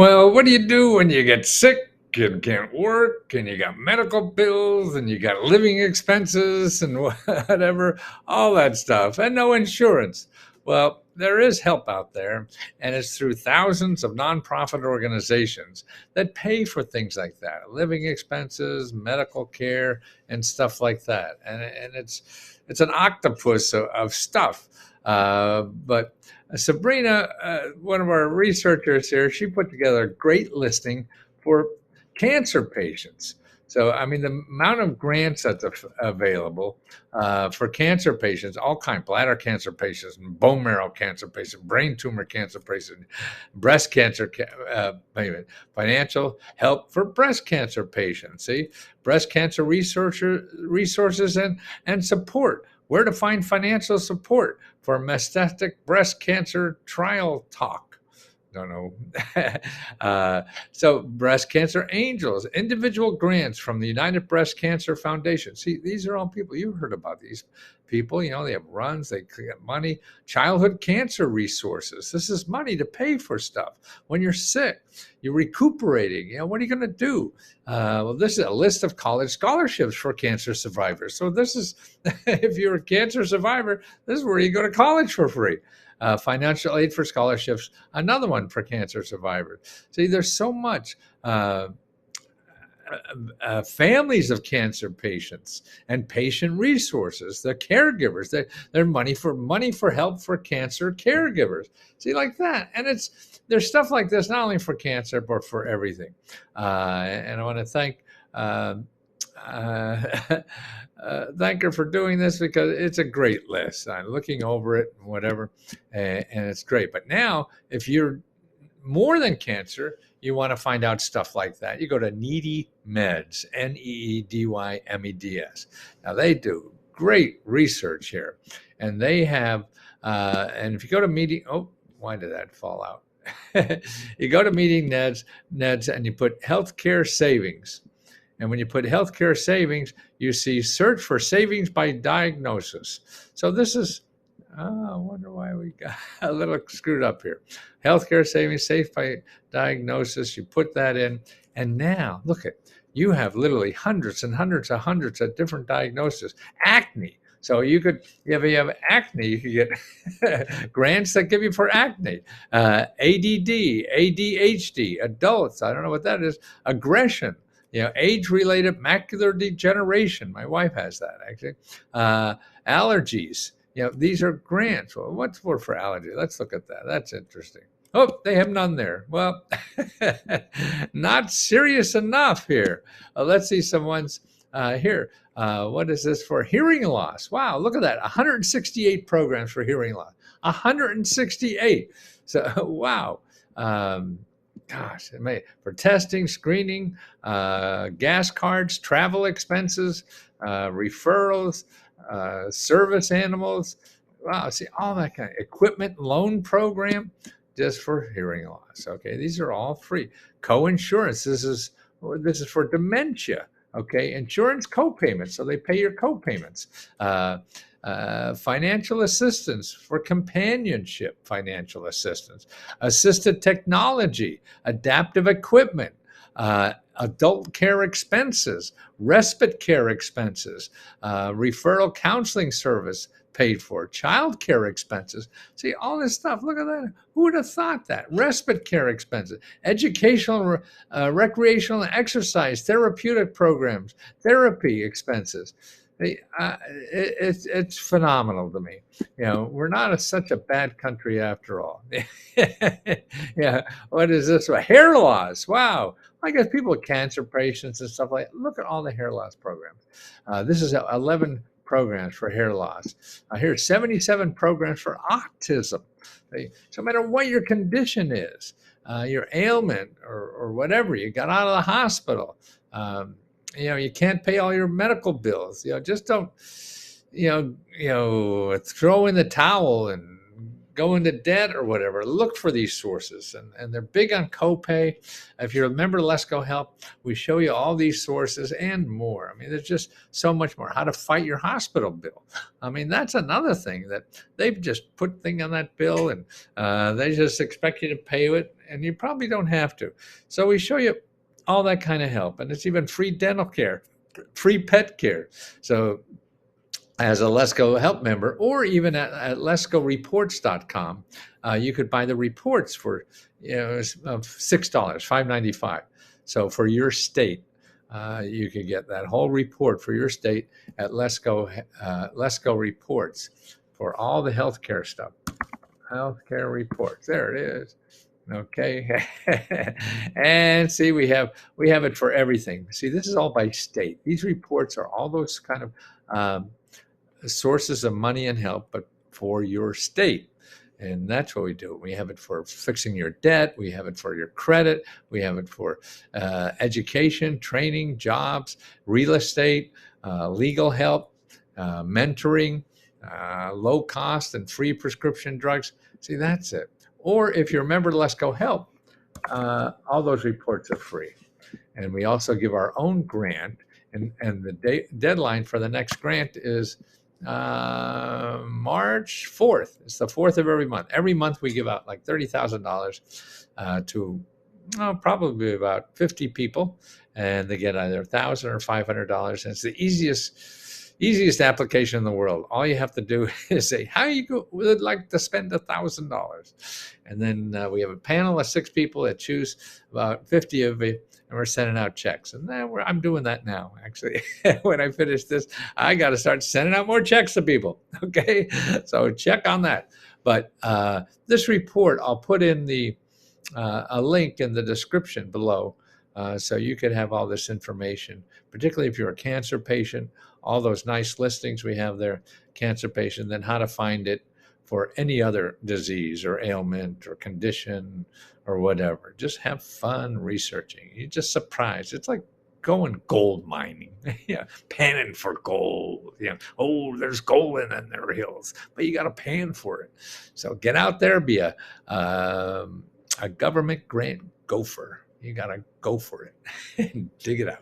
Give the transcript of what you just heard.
Well, what do you do when you get sick and can't work and you got medical bills and you got living expenses and whatever, all that stuff, and no insurance? Well, there is help out there, and it's through thousands of nonprofit organizations that pay for things like that, living expenses, medical care, and stuff like that. And it's an octopus of stuff. But Sabrina, one of our researchers here, she put together a great listing for cancer patients. So, I mean, the amount of grants that's available for cancer patients, all kind, bladder cancer patients, bone marrow cancer patients, brain tumor cancer patients, breast cancer, wait a minute, financial help for breast cancer patients. See, breast cancer resources and support. Where to find financial support for metastatic breast cancer trial talk. Don't know. So, breast cancer angels, individual grants from the United Breast Cancer Foundation. See, these are all people you've heard about. These people, they have runs, they get money. Childhood cancer resources. This is money to pay for stuff when you're sick. You're recuperating. What are you going to do? Well, this is a list of college scholarships for cancer survivors. So this is, if you're a cancer survivor, this is where you go to college for free. Financial aid for scholarships, another one for cancer survivors. See, there's so much. Families of cancer patients and patient resources, the caregivers, they're money for help for cancer caregivers. See, like that, and there's stuff like this not only for cancer but for everything. And I want to uh, uh, thank her for doing this because it's a great list. I'm looking over it, and whatever, and it's great. But now, if you're more than cancer, you want to find out stuff like that, you go to Needy Meds, Needymeds. Now, they do great research here, and they have, and if you go to meeting, oh, why did that fall out? You go to meeting Neds, and you put healthcare savings. And when you put healthcare savings, you see search for savings by diagnosis. So this is, I wonder why we got a little screwed up here. Healthcare savings, safe by diagnosis. You put that in, and now look at, you have literally hundreds and hundreds of different diagnoses. Acne. So if you have acne, you can get grants that give you for acne. ADD, ADHD, adults. I don't know what that is. Aggression. Age-related macular degeneration. My wife has that, actually. Allergies. These are grants. Well, what's for allergy? Let's look at that. That's interesting. Oh, they have none there. Well, not serious enough here. Let's see some ones here. What is this for? Hearing loss. Wow, look at that. 168 programs for hearing loss. 168. So, wow. Gosh, for testing, screening, gas cards, travel expenses, referrals, service animals. Wow, see all that kind of equipment loan program just for hearing loss. Okay, these are all free. Co-insurance. This is for dementia. Okay, insurance co-payments. So they pay your co-payments. Financial assistance for companionship, financial assistance, assisted technology, adaptive equipment, adult care expenses, respite care expenses, referral counseling service paid for, child care expenses. See, all this stuff. Look at that. Who would have thought that? Respite care expenses, educational, recreational exercise, therapeutic programs, therapy expenses. It's phenomenal to me. We're not such a bad country after all. Yeah. What is this? Hair loss. Wow. I guess people with cancer patients and stuff like that. Look at all the hair loss programs. This is 11 programs for hair loss. Here's 77 programs for autism. So no matter what your condition is, your ailment or whatever, you got out of the hospital. You can't pay all your medical bills. Just don't, throw in the towel and go into debt or whatever, look for these sources. And they're big on copay. If you remember Let's Go Help, we show you all these sources and more. I mean, there's just so much more. How to fight your hospital bill. I mean, that's another thing that they've just put thing on that bill, and they just expect you to pay it, and you probably don't have to. So we show you all that kind of help. And it's even free dental care, free pet care. So as a Let's Go Help member, or even at letsgoreports.com, you could buy the reports for $6, $5.95. So for your state, you could get that whole report for your state at Let's Go Reports for all the healthcare stuff. Healthcare reports. There it is. Okay. And see, we have it for everything. See, this is all by state. These reports are all those kind of sources of money and help, but for your state. And that's what we do. We have it for fixing your debt. We have it for your credit. We have it for education, training, jobs, real estate, legal help, mentoring, low cost and free prescription drugs. See, that's it. Or if you're a member of Let's Go Help, all those reports are free. And we also give our own grant. And the deadline for the next grant is March 4th. It's the 4th of every month. Every month we give out like $30,000 to probably about 50 people, and they get either $1,000 or $500. And it's the easiest application in the world. All you have to do is say, how you would like to spend $1,000. And then we have a panel of 6 people that choose about 50 of you, and we're sending out checks. And then I'm doing that now, actually. When I finish this, I got to start sending out more checks to people. Okay, so check on that. But this report, I'll put in a link in the description below, so you could have all this information, particularly if you're a cancer patient, all those nice listings we have there, cancer patient, then how to find it for any other disease or ailment or condition or whatever. Just have fun researching. You're just surprised. It's like going gold mining, yeah, panning for gold. Oh, there's gold in their hills, but you got to pan for it. So get out there, be a government grant gopher. You got to go for it and dig it out.